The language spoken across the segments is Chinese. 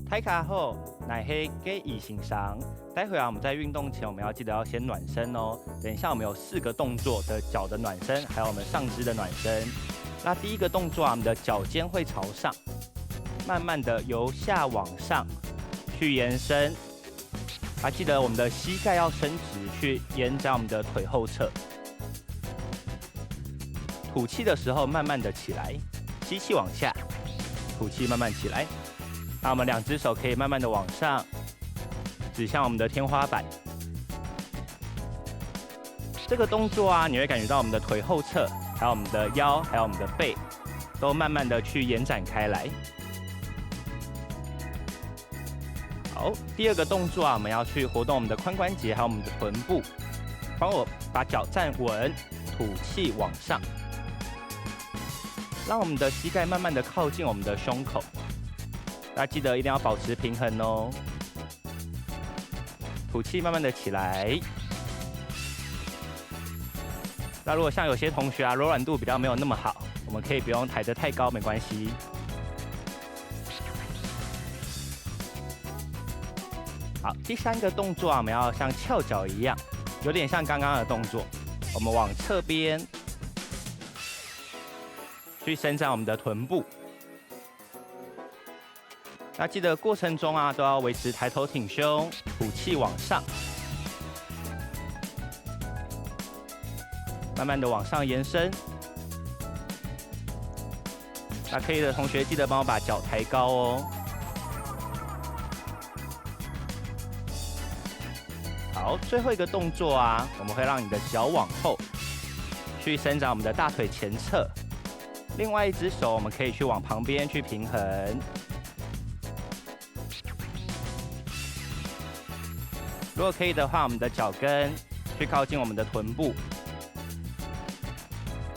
抬卡后，乃黑给乙形上。待会啊，我们在运动前，我们要记得要先暖身哦。等一下，我们有4个动作的脚的暖身，还有我们上肢的暖身。那第一个动作啊，我们的脚尖会朝上，慢慢的由下往上去延伸。记得我们的膝盖要伸直，去延展我们的腿后侧。吐气的时候，慢慢的起来，吸气往下，吐气慢慢起来。那我们2只手可以慢慢的往上，指向我们的天花板。这个动作啊，你会感觉到我们的腿后侧，还有我们的腰，还有我们的背，都慢慢的去延展开来。好，第2个动作啊，我们要去活动我们的髋关节，还有我们的臀部。帮我把脚站稳，吐气往上，让我们的膝盖慢慢的靠近我们的胸口。大家记得一定要保持平衡哦。吐气慢慢的起来。那如果像有些同学啊，柔软度比较没有那么好，我们可以不用抬得太高，没关系。好，第3个动作啊，我们要像翘脚一样，有点像刚刚的动作。我们往侧边去伸展我们的臀部。那记得过程中啊，都要维持抬头挺胸，吐气往上，慢慢的往上延伸。那可以的同学记得帮我把脚抬高哦。好，最后一个动作啊，我们会让你的脚往后，去伸展我们的大腿前侧。另外1只手我们可以去往旁边去平衡。如果可以的话，我们的脚跟去靠近我们的臀部。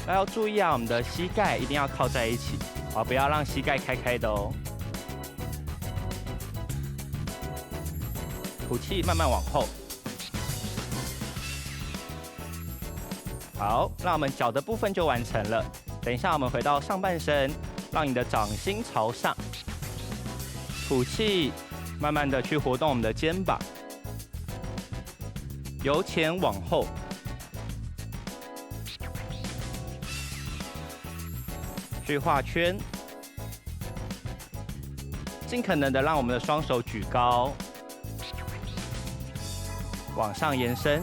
那要注意啊，我们的膝盖一定要靠在一起，不要让膝盖开开的哦。吐气，慢慢往后。好，那我们脚的部分就完成了。等一下，我们回到上半身，让你的掌心朝上，吐气，慢慢的去活动我们的肩膀，由前往后，去画圈，尽可能的让我们的双手举高，往上延伸。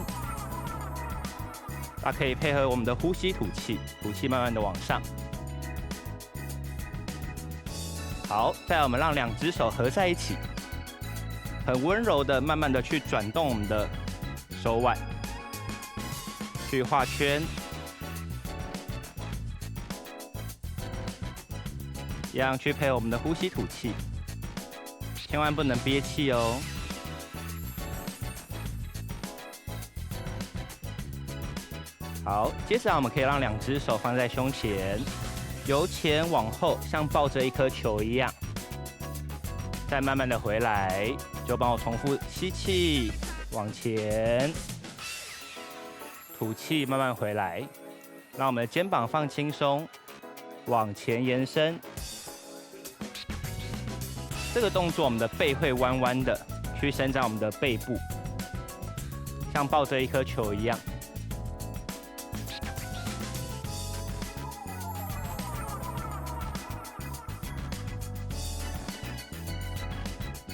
大家可以配合我们的呼吸吐气，吐气慢慢的往上。好，再来我们让2只手合在一起，很温柔的慢慢的去转动我们的手腕，去画圈，一样去配合我们的呼吸吐气，千万不能憋气哦。好，接着我们可以让2只手放在胸前，由前往后，像抱着一颗球一样，再慢慢的回来，就帮我重复吸气往前，吐气慢慢回来，让我们的肩膀放轻松，往前延伸。这个动作我们的背会弯弯的，去伸展我们的背部，像抱着一颗球一样。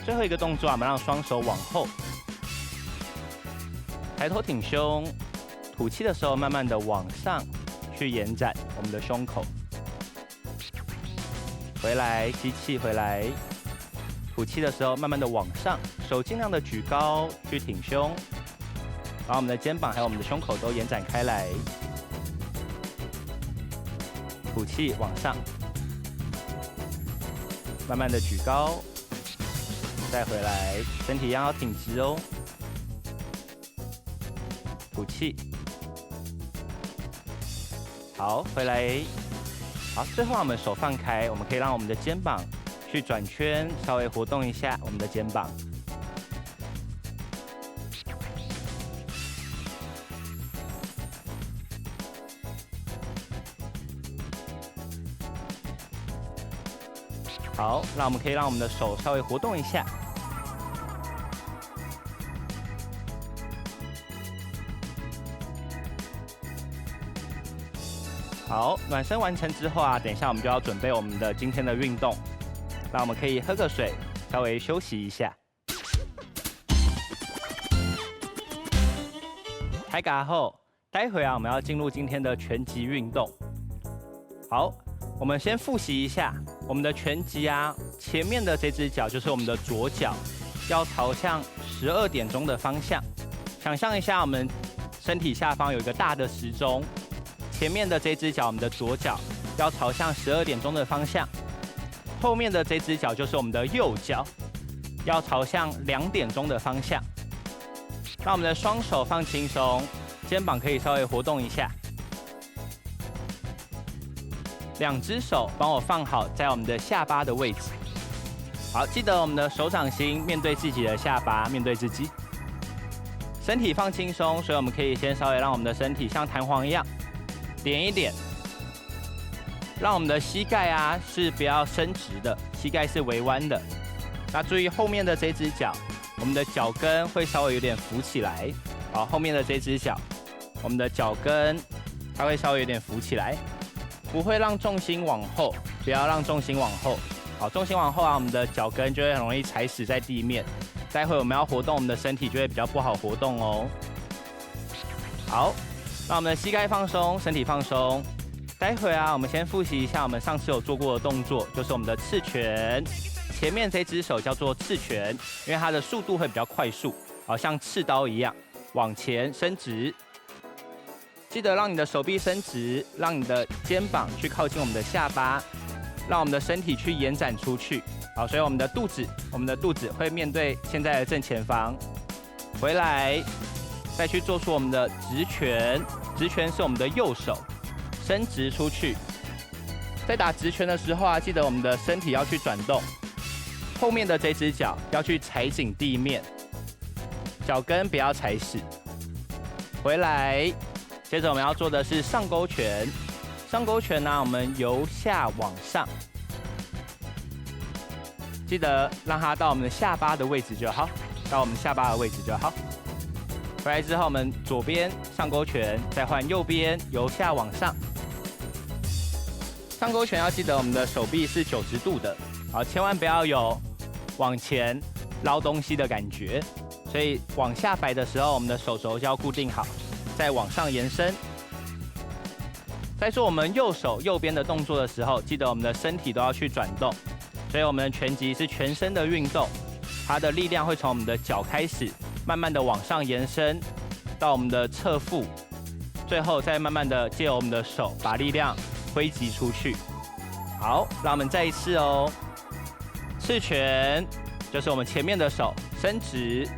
最后一个动作，我们让双手往后，抬头挺胸，吐气的时候慢慢的往上去延展我们的胸口，回来吸气回来，吐气的时候慢慢的往上，手尽量的举高去挺胸，把我们的肩膀还有我们的胸口都延展开来，吐气往上，慢慢的举高。再回来，身体一样要挺直哦。吐气，好，回来。好，最后我们手放开，我们可以让我们的肩膀去转圈，稍微活动一下我们的肩膀。好，那我们可以让我们的手稍微活动一下。好，暖身完成之后啊，等一下我们就要准备我们的今天的运动。那我们可以喝个水，稍微休息一下。开嘎后，待会啊我们要进入今天的拳击运动。好，我们先复习一下我们的拳击啊，前面的这只脚就是我们的左脚，要朝向12点钟的方向。想象一下，我们身体下方有一个大的时钟。前面的这只脚，我们的左脚要朝向12点钟的方向；后面的这只脚就是我们的右脚，要朝向2点钟的方向。让我们的双手放轻松，肩膀可以稍微活动一下。2只手帮我放好在我们的下巴的位置。好，记得我们的手掌心面对自己的下巴，面对自己。身体放轻松，所以我们可以先稍微让我们的身体像弹簧一样。点一点，让我们的膝盖啊是不要伸直的，膝盖是微弯的。那注意后面的这只脚，我们的脚跟会稍微有点浮起来。好，后面的这只脚，我们的脚跟它会稍微有点浮起来，不会让重心往后，不要让重心往后。好，重心往后啊，我们的脚跟就会很容易踩死在地面。待会我们要活动我们的身体，就会比较不好活动哦。好。让我们的膝盖放松，身体放松。待会啊，我们先复习一下我们上次有做过的动作，就是我们的刺拳。前面这只手叫做刺拳，因为它的速度会比较快速，好像刺刀一样，往前伸直。记得让你的手臂伸直，让你的肩膀去靠近我们的下巴，让我们的身体去延展出去。好，所以我们的肚子会面对现在的正前方。回来。再去做出我们的直拳，直拳是我们的右手伸直出去。在打直拳的时候啊，记得我们的身体要去转动，后面的这只脚要去踩紧地面，脚跟不要踩死。回来，接着我们要做的是上勾拳。上勾拳呢，我们由下往上，记得让它到我们的下巴的位置就好，到我们下巴的位置就好。回来之后，我们左边上勾拳，再换右边由下往上。上勾拳要记得我们的手臂是90度的，好，千万不要有往前捞东西的感觉。所以往下摆的时候，我们的手肘就要固定好，再往上延伸。在做我们右手右边的动作的时候，记得我们的身体都要去转动。所以我们的拳击是全身的运动，它的力量会从我们的脚开始。慢慢的往上延伸到我们的侧腹，最后再慢慢的借由我们的手把力量挥击出去。好，让我们再一次哦。刺拳就是我们前面的手伸直，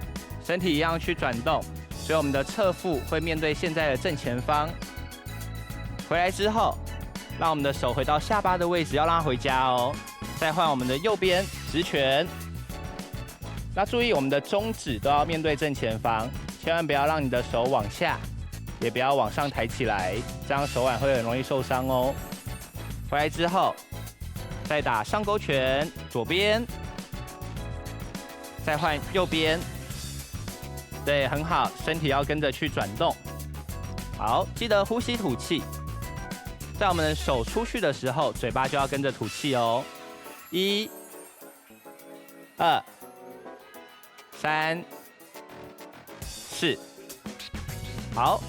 身体一样去转动，所以我们的侧腹会面对现在的正前方。回来之后，让我们的手回到下巴的位置，要让它回家哦。再换我们的右边直拳。那注意，我们的中指都要面对正前方，千万不要让你的手往下，也不要往上抬起来，这样手腕会很容易受伤哦。回来之后，再打上勾拳，左边，再换右边，对，很好，身体要跟着去转动。好，记得呼吸吐气，在我们的手出去的时候，嘴巴就要跟着吐气哦。1、2、3、4，好，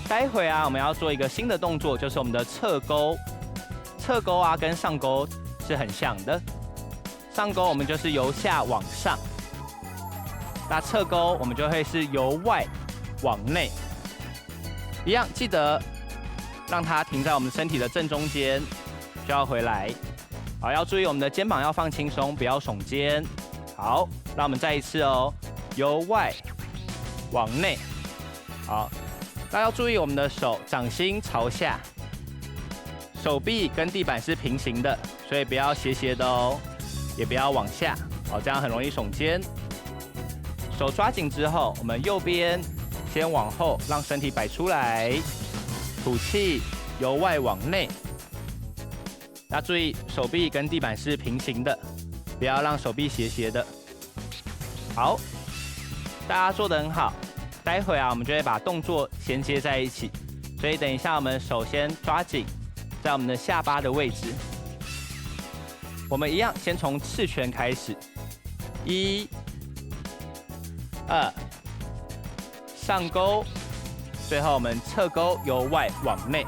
待会啊，我们要做一个新的动作，就是我们的侧勾。侧勾啊，跟上勾是很像的。上勾我们就是由下往上，那侧勾我们就会是由外往内。一样，记得让它停在我们身体的正中间，就要回来。好，要注意我们的肩膀要放轻松，不要耸肩。好，让我们再一次哦，由外往内。好，那要注意我们的手掌心朝下，手臂跟地板是平行的，所以不要斜斜的哦，也不要往下，好，这样很容易耸肩。手抓紧之后，我们右边先往后，让身体摆出来，吐气，由外往内。那注意手臂跟地板是平行的，不要让手臂斜斜的。好，大家做得很好。待会我们就会把动作衔接在一起，所以等一下我们首先抓紧在我们的下巴的位置。我们一样先从刺拳开始，1、2，上勾，最后我们侧勾由外往内。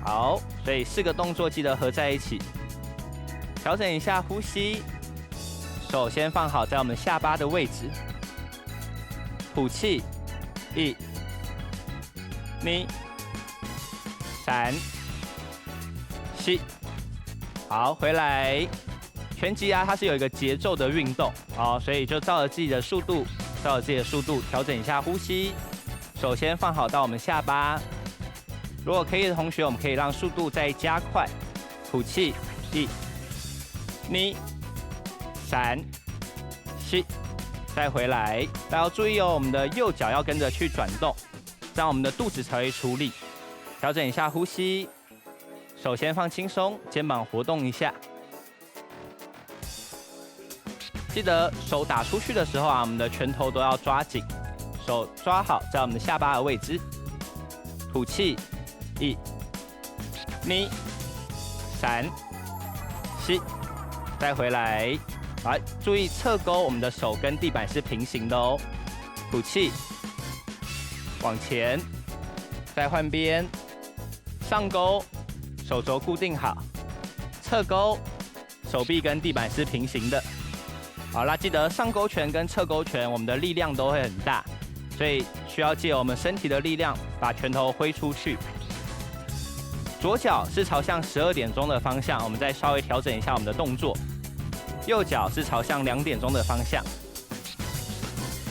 好，所以4个动作记得合在一起。调整一下呼吸，手先放好在我们下巴的位置。吐气，1、2、3、4。好，回来。拳击它是有一个节奏的运动，所以就照着自己的速度，调整一下呼吸。手先放好到我们下巴。如果可以的同学，我们可以让速度再加快。吐气，1、2、3、4。再回来，大家要注意哦，我们的右脚要跟着去转动，这样我们的肚子才会出力。调整一下呼吸，手先放轻松，肩膀活动一下。记得手打出去的时候我们的拳头都要抓紧，手抓好在我们的下巴的位置。吐气，1、2、3、4。再回来。来，注意侧勾，我们的手跟地板是平行的哦。吐气，往前，再换边，上勾，手肘固定好，侧勾，手臂跟地板是平行的。好啦，记得上勾拳跟侧勾拳，我们的力量都会很大，所以需要借我们身体的力量把拳头挥出去。左脚是朝向12点钟的方向，我们再稍微调整一下我们的动作。右脚是朝向2点钟的方向。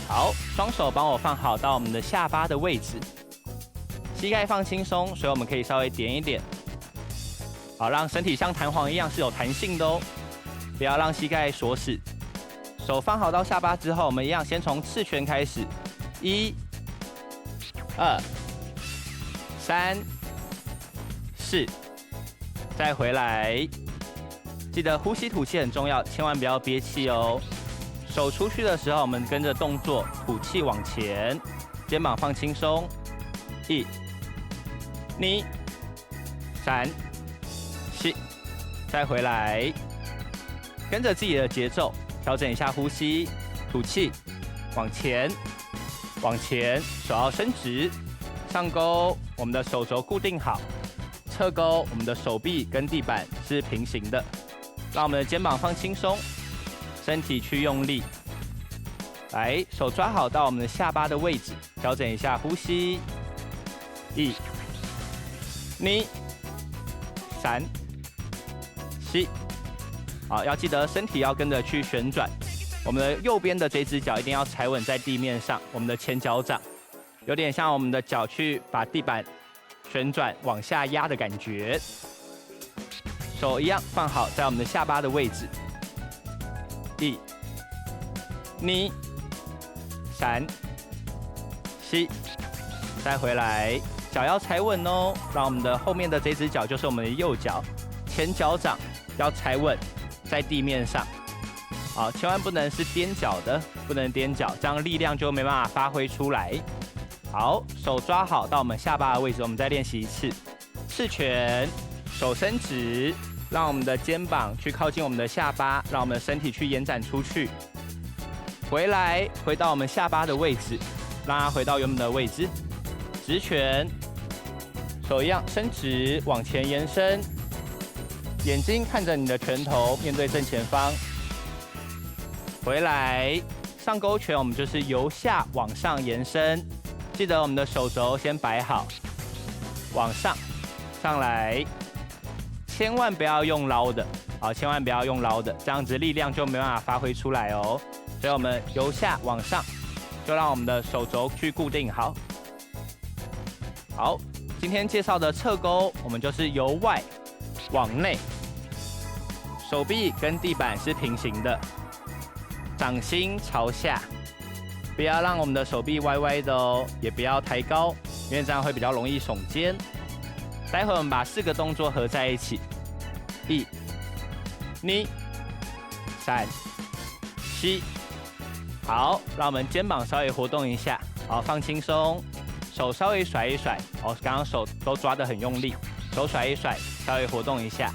好，双手帮我放好到我们的下巴的位置，膝盖放轻松，所以我们可以稍微点一点，好，让身体像弹簧一样是有弹性的哦，不要让膝盖锁死。手放好到下巴之后，我们一样先从刺拳开始，1、2、3、4，再回来。记得呼吸吐气很重要，千万不要憋气哦。手出去的时候，我们跟着动作，吐气往前，肩膀放轻松。1、2、3、4，再回来，跟着自己的节奏，调整一下呼吸，吐气，往前，往前，手要伸直，上勾，我们的手肘固定好，侧勾，我们的手臂跟地板是平行的。让我们的肩膀放轻松，身体去用力。来，手抓好到我们的下巴的位置，调整一下呼吸。1、2、3、4。好，要记得身体要跟着去旋转。我们的右边的这只脚一定要踩稳在地面上，我们的前脚掌有点像我们的脚去把地板旋转往下压的感觉。手一样放好在我们的下巴的位置。1、2、3、4，再回来，脚要踩稳哦。让我们的后面的这只脚就是我们的右脚，前脚掌要踩稳在地面上。好，千万不能是踮脚的，不能踮脚，这样力量就没办法发挥出来。好，手抓好到我们下巴的位置，我们再练习一次。刺拳，手伸直。让我们的肩膀去靠近我们的下巴，让我们的身体去延展出去。回来，回到我们下巴的位置，让它回到原本的位置。直拳，手一样伸直，往前延伸，眼睛看着你的拳头，面对正前方。回来，上勾拳，我们就是由下往上延伸，记得我们的手肘先摆好，往上，上来。千万不要用捞的，好，千万不要用捞的，这样子力量就没办法发挥出来哦。所以我们由下往上，就让我们的手肘去固定好。好，今天介绍的侧勾，我们就是由外往内，手臂跟地板是平行的，掌心朝下，不要让我们的手臂歪歪的哦，也不要抬高，因为这样会比较容易耸肩。待会我们把4个动作合在一起， 1、2、3、7。好，让我们肩膀稍微活动一下，好，放轻松，手稍微甩一甩，哦，刚刚手都抓得很用力，手甩一甩，稍微活动一下。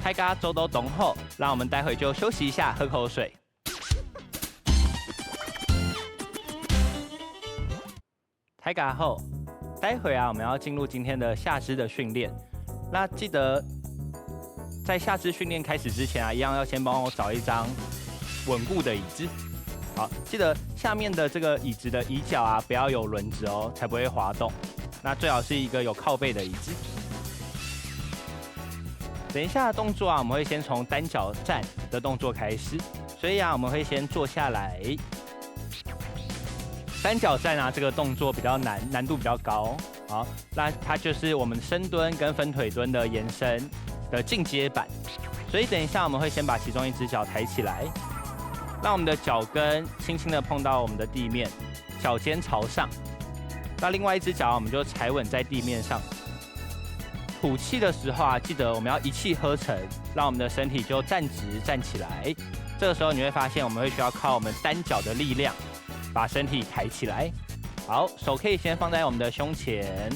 大家做到动后，让我们待会就休息一下，喝口水。大家后，待会我们要进入今天的下肢的训练。那记得在下肢训练开始之前一样要先帮我找一张稳固的椅子。好，记得下面的这个椅子的椅脚不要有轮子哦，才不会滑动。那最好是一个有靠背的椅子。等一下的动作我们会先从单脚站的动作开始，所以我们会先坐下来。单脚站这个动作比较难度比较高。好，那它就是我们深蹲跟分腿蹲的延伸的进阶版。所以等一下我们会先把其中一只脚抬起来，让我们的脚跟轻轻的碰到我们的地面，脚尖朝上。那另外一只脚我们就踩稳在地面上。吐气的时候记得我们要一气呵成，让我们的身体就站直站起来。这个时候你会发现我们会需要靠我们单脚的力量把身体抬起来。好，手可以先放在我们的胸前。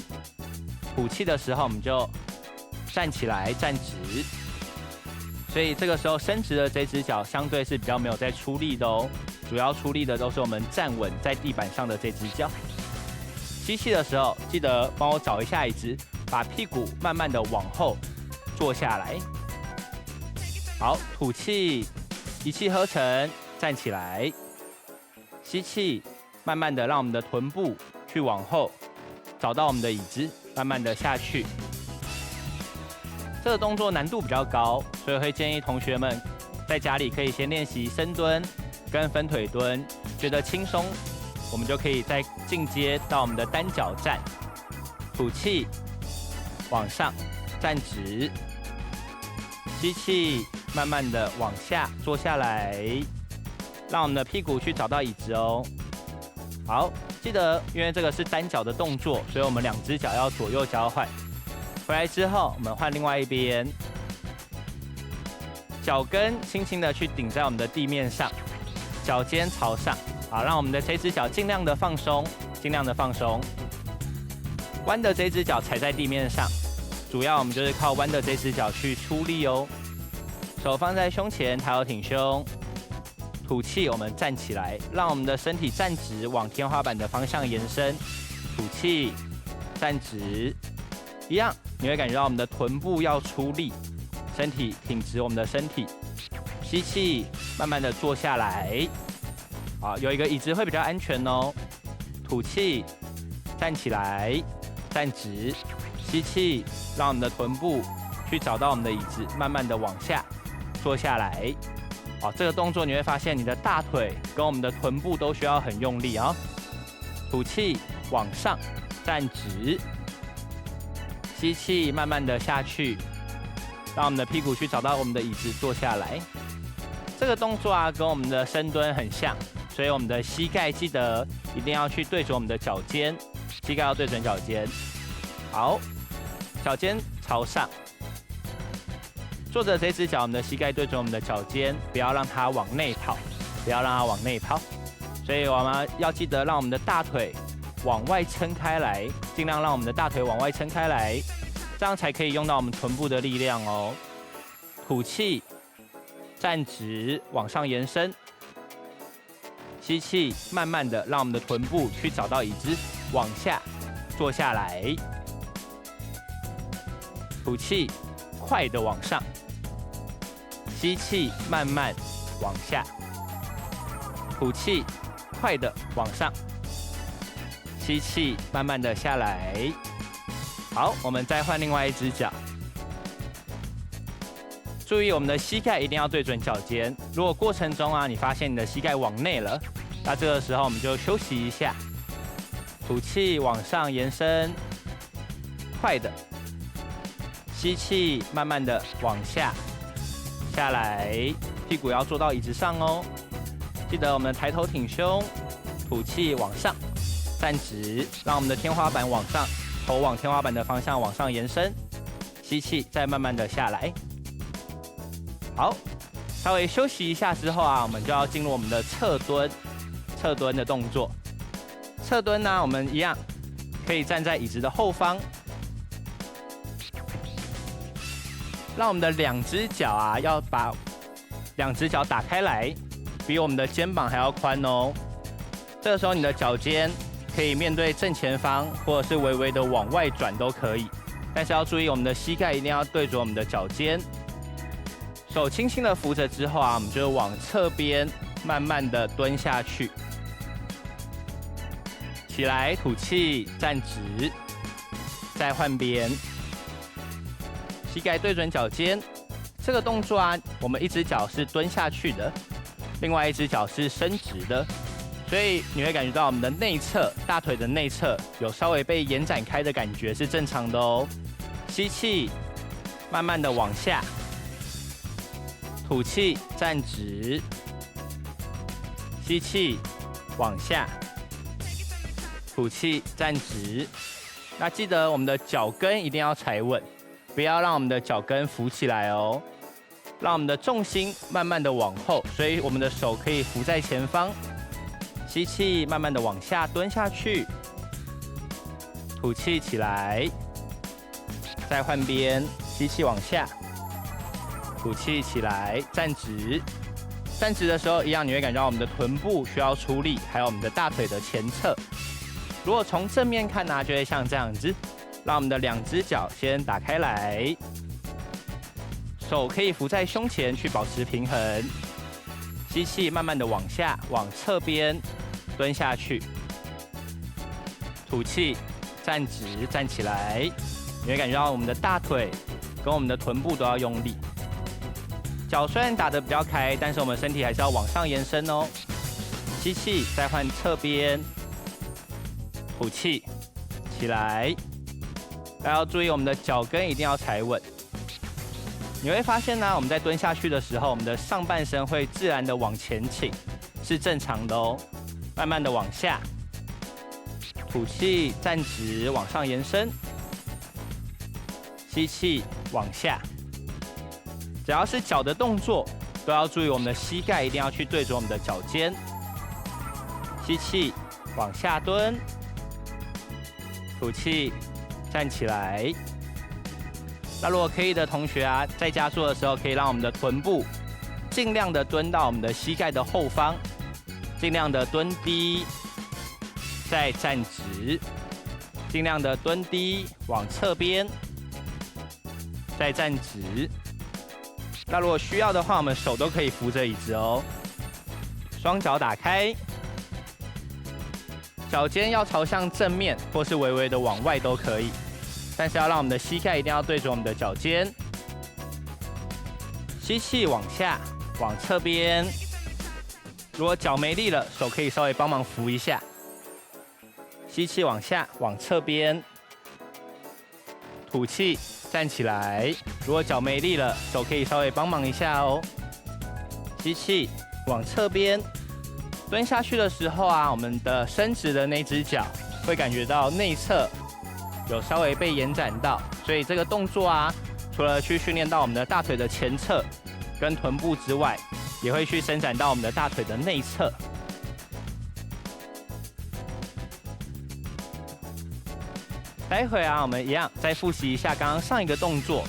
吐气的时候我们就站起来站直。所以这个时候伸直的这只脚相对是比较没有在出力的哦，主要出力的都是我们站稳在地板上的这只脚。吸气的时候记得帮我找一下椅子，把屁股慢慢的往后坐下来。好，吐气，一气呵成，站起来。吸气，慢慢的让我们的臀部去往后，找到我们的椅子，慢慢的下去。这个动作难度比较高，所以会建议同学们在家里可以先练习深蹲跟分腿蹲，觉得轻松，我们就可以再进阶到我们的单脚站。吐气，往上站直，吸气，慢慢的往下坐下来，让我们的屁股去找到椅子哦。好，记得因为这个是单脚的动作，所以我们两只脚要左右交换。回来之后，我们换另外一边，脚跟轻轻的去顶在我们的地面上，脚尖朝上，好，让我们的这只脚尽量的放松，尽量的放松。弯的这只脚踩在地面上，主要我们就是靠弯的这只脚去出力哦。手放在胸前，抬头挺胸。吐气，我们站起来，让我们的身体站直，往天花板的方向延伸。吐气，站直，一样，你会感觉到我们的臀部要出力，身体挺直我们的身体。吸气，慢慢的坐下来。好，有一个椅子会比较安全哦。吐气，站起来，站直。吸气，让我们的臀部去找到我们的椅子，慢慢的往下坐下来。好，这个动作你会发现你的大腿跟我们的臀部都需要很用力啊。吐气，往上站直。吸气，慢慢的下去，让我们的屁股去找到我们的椅子坐下来。这个动作跟我们的深蹲很像，所以我们的膝盖记得一定要去对准我们的脚尖，膝盖要对准脚尖。好，脚尖朝上。坐着这只脚，我们的膝盖对准我们的脚尖，不要让它往内跑，不要让它往内跑。所以我们要记得让我们的大腿往外撑开来，尽量让我们的大腿往外撑开来，这样才可以用到我们臀部的力量哦。吐气，站直，往上延伸。吸气，慢慢的让我们的臀部去找到椅子，往下坐下来。吐气，快的往上。吸气，慢慢往下。吐气，快的往上。吸气，慢慢的下来。好，我们再换另外一只脚。注意我们的膝盖一定要对准脚尖。如果过程中你发现你的膝盖往内了，那这个时候我们就休息一下。吐气，往上延伸，快的。吸气，慢慢的往下下来，屁股要坐到椅子上哦。记得我们抬头挺胸，吐气往上。站直，让我们的天花板往上，头往天花板的方向往上延伸。吸气，再慢慢的下来。好，稍微休息一下之后啊，我们就要进入我们的侧蹲的动作。侧蹲呢，我们一样可以站在椅子的后方，让我们的2只脚啊，要把2只脚打开来，比我们的肩膀还要宽哦。这个时候你的脚尖可以面对正前方，或者是微微的往外转都可以。但是要注意，我们的膝盖一定要对准我们的脚尖。手轻轻的扶着之后啊，我们就往侧边慢慢的蹲下去。起来，吐气，站直，再换边。膝盖对准脚尖。这个动作啊，我们一只脚是蹲下去的，另外一只脚是伸直的。所以你会感觉到我们的内侧，大腿的内侧有稍微被延展开的感觉，是正常的哦。吸气，慢慢的往下，吐气，站直，吸气，往下，吐气，站直。那记得我们的脚跟一定要踩稳，不要让我们的脚跟浮起来哦。让我们的重心慢慢的往后，所以我们的手可以扶在前方。吸气，慢慢的往下蹲下去，吐气起来，再换边，吸气往下，吐气起来，站直。站直的时候，一样你会感觉到我们的臀部需要出力，还有我们的大腿的前侧。如果从正面看呢，就会像这样子，让我们的2只脚先打开来，手可以扶在胸前去保持平衡。吸气，慢慢的往下，往侧边蹲下去，吐气，站直，站起来。你会感觉到我们的大腿跟我们的臀部都要用力。脚虽然打得比较开，但是我们身体还是要往上延伸哦。吸气，再换侧边，吐气，起来。大家要注意，我们的脚跟一定要踩稳。你会发现呢，我们在蹲下去的时候，我们的上半身会自然的往前倾，是正常的哦。慢慢的往下，吐气，站直，往上延伸，吸气，往下。只要是脚的动作，都要注意我们的膝盖一定要去对准我们的脚尖。吸气，往下蹲，吐气，站起来。那如果可以的同学啊，在家做的时候，可以让我们的臀部尽量的蹲到我们的膝盖的后方。尽量的蹲低，再站直，尽量的蹲低，往侧边，再站直。那如果需要的话，我们手都可以扶着椅子哦。双脚打开，脚尖要朝向正面，或是微微的往外都可以，但是要让我们的膝盖一定要对准我们的脚尖。吸气往下，往侧边。如果脚没力了，手可以稍微帮忙扶一下。吸气往下，往侧边，吐气，站起来。如果脚没力了，手可以稍微帮忙一下哦。吸气，往侧边。蹲下去的时候啊，我们的伸直的那只脚会感觉到内侧有稍微被延展到，所以这个动作啊，除了去训练到我们的大腿的前侧跟臀部之外，也会去伸展到我们的大腿的内侧。待会啊，我们一样再复习一下刚刚上一个动作。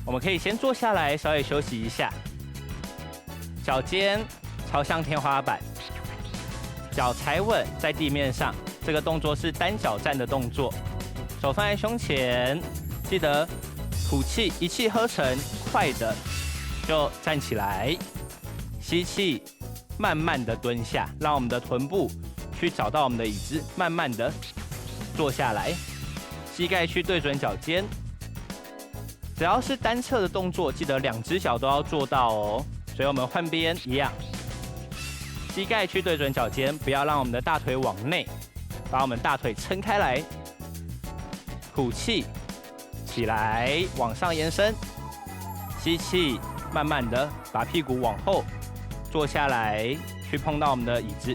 我们可以先坐下来，稍微休息一下，脚尖朝向天花板，脚踩稳在地面上。这个动作是单脚站的动作，手放在胸前，记得吐气，一气呵成，快的就站起来，吸气，慢慢的蹲下，让我们的臀部去找到我们的椅子，慢慢的坐下来，膝盖去对准脚尖。只要是单侧的动作，记得2只脚都要做到哦。所以我们换边一样，膝盖去对准脚尖，不要让我们的大腿往内，把我们大腿撑开来。吐气，起来，往上延伸，吸气。慢慢的把屁股往后坐下来，去碰到我们的椅子。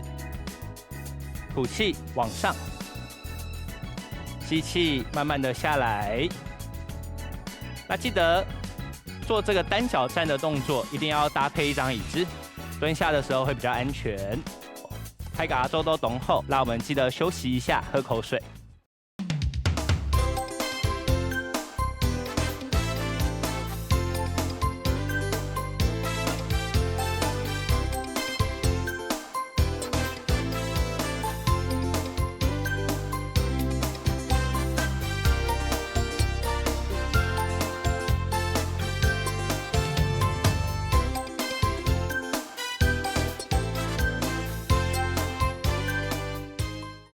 吐气往上，吸气，慢慢的下来，那记得做这个单脚站的动作，一定要搭配一张椅子，蹲下的时候会比较安全。拍个阿周都懂后，那我们记得休息一下，喝口水。